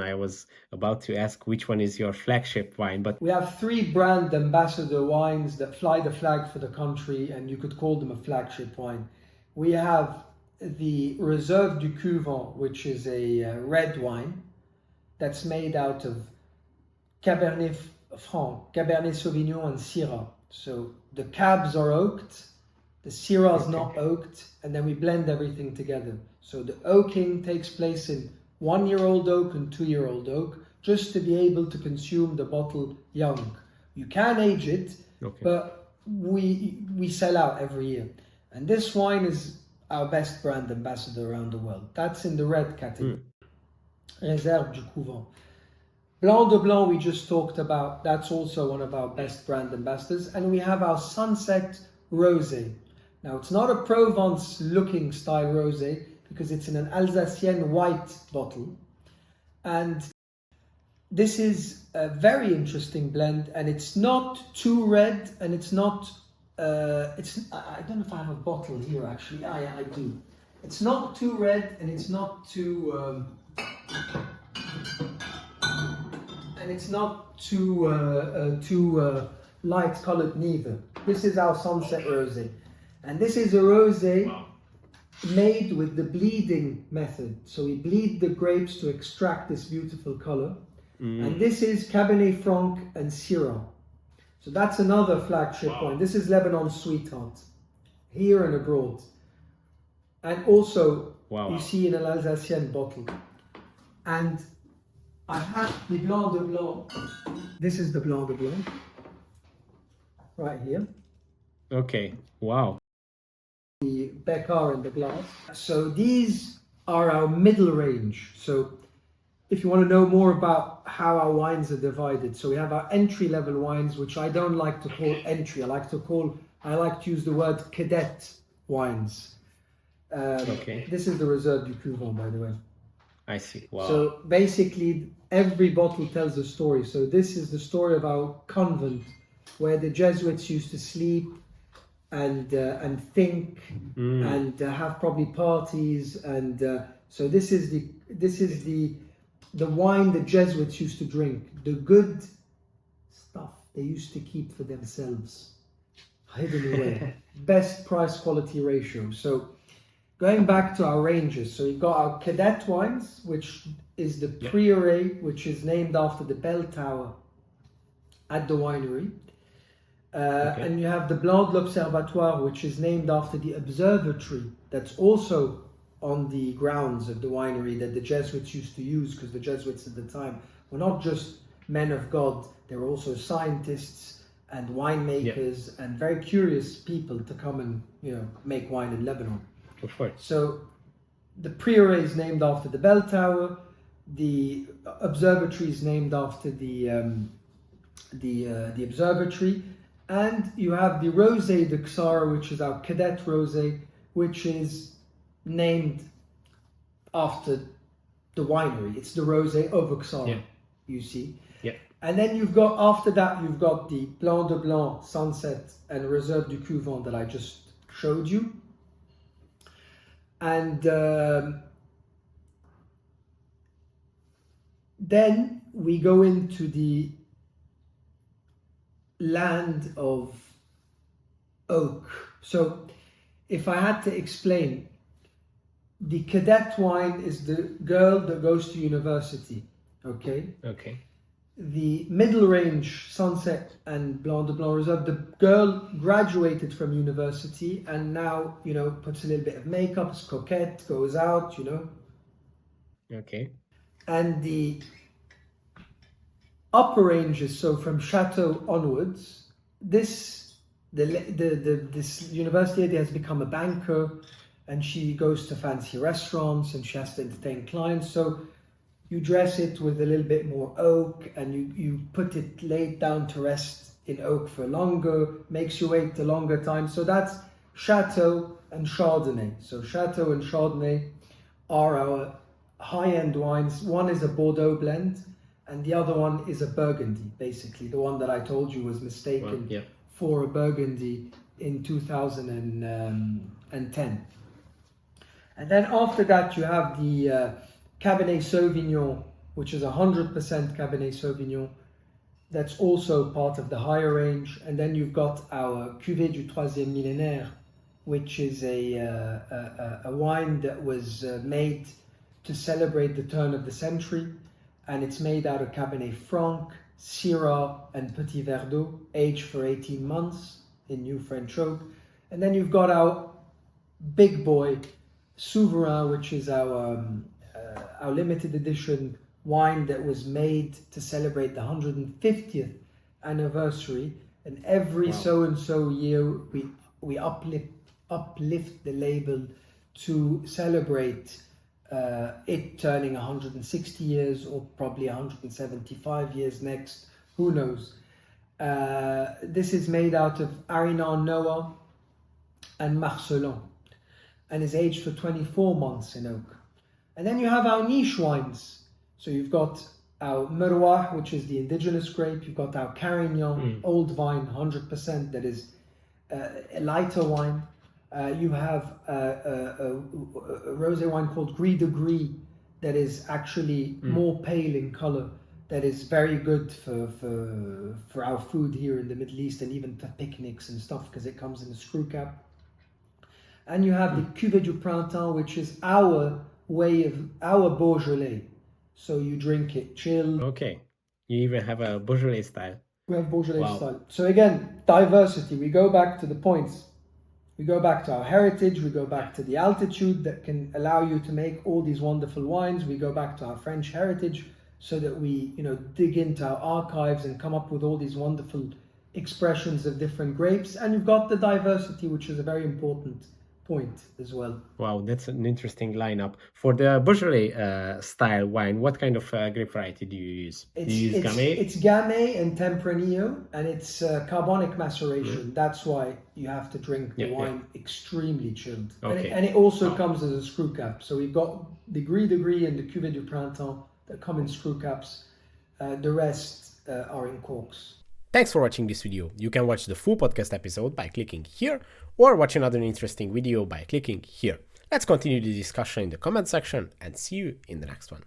I was about to ask which one is your flagship wine, but we have 3 brand ambassador wines that fly the flag for the country, and you could call them a flagship wine. We have the Reserve du Couvent, which is a red wine that's made out of Cabernet Franc, Cabernet Sauvignon, and Syrah. So the cabs are oaked, the Syrah is not oaked, and then we blend everything together. So the oaking takes place in 1-year-old oak and 2-year-old oak, just to be able to consume the bottle young. You can age it, but we sell out every year. And this wine is our best brand ambassador around the world. That's in the red category. Réserve du Couvent. Blanc de Blanc we just talked about. That's also one of our best brand ambassadors. And we have our Sunset Rosé. Now it's not a Provence looking style rosé, because it's in an Alsacienne white bottle. And this is a very interesting blend, and it's not too red, and it's not, I don't know if I have a bottle here actually. I do. It's not too red, and it's not too, light colored neither. This is our Sunset Rosé. And this is a rosé made with the bleeding method. So we bleed the grapes to extract this beautiful color. And this is Cabernet Franc and Syrah. So that's another flagship wine. This is Lebanon's sweetheart, here and abroad. And also, you see in an Alsacienne bottle. And I have the Blanc de Blanc. This is the Blanc de Blanc, right here. Okay, wow. The Becar in the glass. So these are our middle range. So if you want to know more about how our wines are divided, so we have our entry level wines, which I don't like to call entry. I like to use the word cadet wines. This is the Reserve du Couvent, by the way. I see. Wow. So basically, every bottle tells a story. So this is the story of our convent, where the Jesuits used to sleep and think and have probably parties, and so this is the wine the Jesuits used to drink. The good stuff they used to keep for themselves, hidden away. Best price quality ratio. So going back to our ranges, so you've got our cadet wines, which is the Prieuré, which is named after the bell tower at the winery. And you have the Blanc de l'Observatoire, which is named after the observatory that's also on the grounds of the winery that the Jesuits used to use, because the Jesuits at the time were not just men of God, they were also scientists and winemakers and very curious people to come and make wine in Lebanon. Of course. So the Prieuré is named after the bell tower, the observatory is named after the observatory. And you have the Rosé de Ksara, which is our cadet rosé, which is named after the winery. It's the Rosé of Ksara, you see. And then after that, you've got the Blanc de Blanc, Sunset, and Reserve du Couvent that I just showed you. And then we go into the land of oak. So if I had to explain, the cadet wine is the girl that goes to university, okay? The middle range, Sunset and Blanc de Blanc Reserve, the girl graduated from university and now, puts a little bit of makeup, is coquette, goes out, And the upper ranges, so from Chateau onwards, this university lady has become a banker, and she goes to fancy restaurants and she has to entertain clients. So you dress it with a little bit more oak, and you put it laid down to rest in oak for longer, makes you wait a longer time. So that's Chateau and Chardonnay. So Chateau and Chardonnay are our high-end wines. One is a Bordeaux blend, and the other one is a Burgundy, basically. The one that I told you was mistaken for a Burgundy in 2010. And then after that, you have the Cabernet Sauvignon which is 100% Cabernet Sauvignon. That's also part of the higher range. And then you've got our Cuvée du Troisième Millénaire, which is a wine that was made to celebrate the turn of the century. And it's made out of Cabernet Franc, Syrah, and Petit Verdot, aged for 18 months in new French oak. And then you've got our big boy, Souverain, which is our limited edition wine that was made to celebrate the 150th anniversary. And every so-and-so year, we uplift the label to celebrate it turning 160 years or probably 175 years next, who knows. This is made out of Arinan Noah and Marcelin and is aged for 24 months in oak. And then you have our niche wines. So you've got our Meroir, which is the indigenous grape. You've got our Carignan, old vine, 100%, that is a lighter wine. You have a rosé wine called Gris de Gris that is actually more pale in color, that is very good for our food here in the Middle East and even for picnics and stuff because it comes in a screw cap. And you have the Cuvée du Printemps, which is our Beaujolais. So you drink it chilled. Okay. You even have a Beaujolais style. We have Beaujolais style. So again, diversity. We go back to the points. We go back to our heritage. We go back to the altitude that can allow you to make all these wonderful wines. We go back to our French heritage so that we, dig into our archives and come up with all these wonderful expressions of different grapes. And you've got the diversity, which is a very important point as well. Wow, that's an interesting lineup. For the Beaujolais style wine, what kind of grape variety do you use? Do you use Gamay? It's Gamay and Tempranillo, and it's carbonic maceration. That's why you have to drink the wine extremely chilled. Okay. And it also comes as a screw cap. So we've got the Gris de Gris and the Cuvée du Printemps that come in screw caps. The rest are in corks. Thanks for watching this video. You can watch the full podcast episode by clicking here or watch another interesting video by clicking here. Let's continue the discussion in the comment section and see you in the next one.